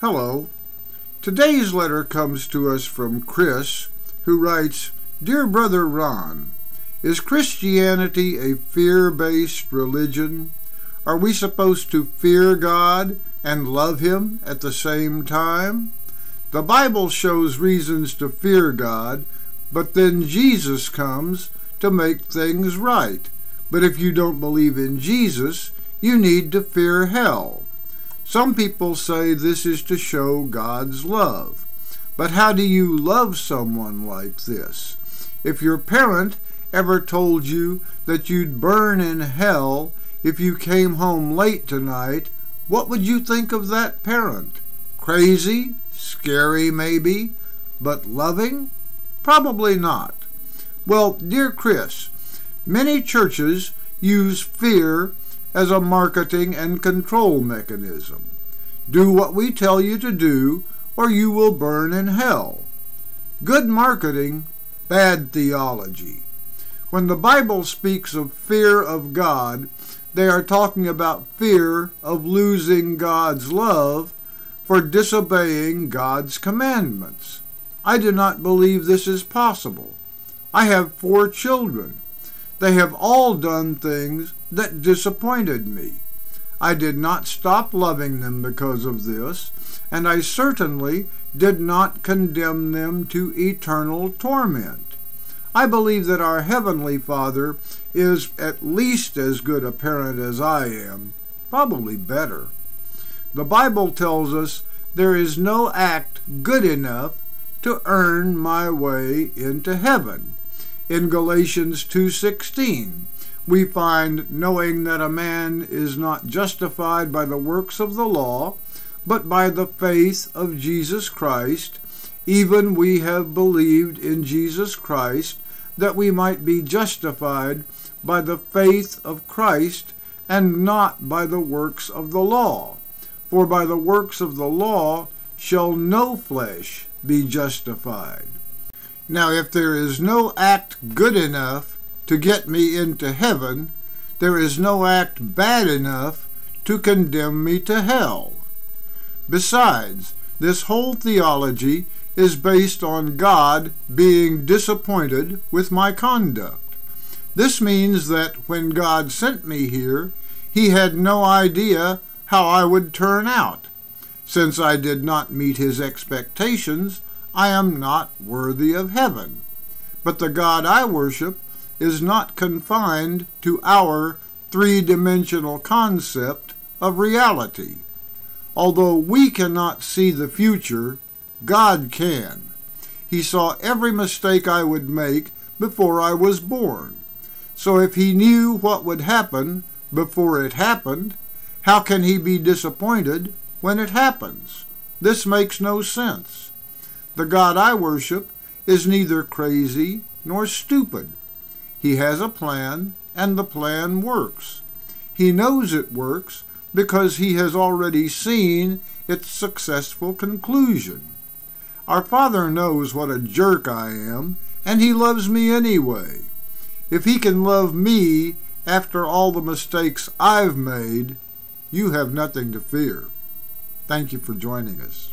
Hello. Today's letter comes to us from Chris, who writes, Dear Brother Ron, is Christianity a fear-based religion? Are we supposed to fear God and love Him at the same time? The Bible shows reasons to fear God, but then Jesus comes to make things right. But if you don't believe in Jesus, you need to fear hell. Some people say this is to show God's love. But how do you love someone like this? If your parent ever told you that you'd burn in hell if you came home late tonight, what would you think of that parent? Crazy? Scary maybe? But loving? Probably not. Well, dear Chris, many churches use fear as a marketing and control mechanism. Do what we tell you to do, or you will burn in hell. Good marketing, bad theology. When the Bible speaks of fear of God, they are talking about fear of losing God's love for disobeying God's commandments. I do not believe this is possible. I have 4 children. They have all done things that disappointed me. I did not stop loving them because of this, and I certainly did not condemn them to eternal torment. I believe that our Heavenly Father is at least as good a parent as I am, probably better. The Bible tells us there is no act good enough to earn my way into heaven. In Galatians 2:16, we find, knowing that a man is not justified by the works of the law, but by the faith of Jesus Christ, even we have believed in Jesus Christ, that we might be justified by the faith of Christ, and not by the works of the law. For by the works of the law shall no flesh be justified. Now, if there is no act good enough to get me into heaven, there is no act bad enough to condemn me to hell. Besides, this whole theology is based on God being disappointed with my conduct. This means that when God sent me here, He had no idea how I would turn out. Since I did not meet His expectations, I am not worthy of heaven. But the God I worship is not confined to our three-dimensional concept of reality. Although we cannot see the future, God can. He saw every mistake I would make before I was born. So if He knew what would happen before it happened, how can He be disappointed when it happens? This makes no sense. The God I worship is neither crazy nor stupid. He has a plan, and the plan works. He knows it works because He has already seen its successful conclusion. Our Father knows what a jerk I am, and He loves me anyway. If He can love me after all the mistakes I've made, you have nothing to fear. Thank you for joining us.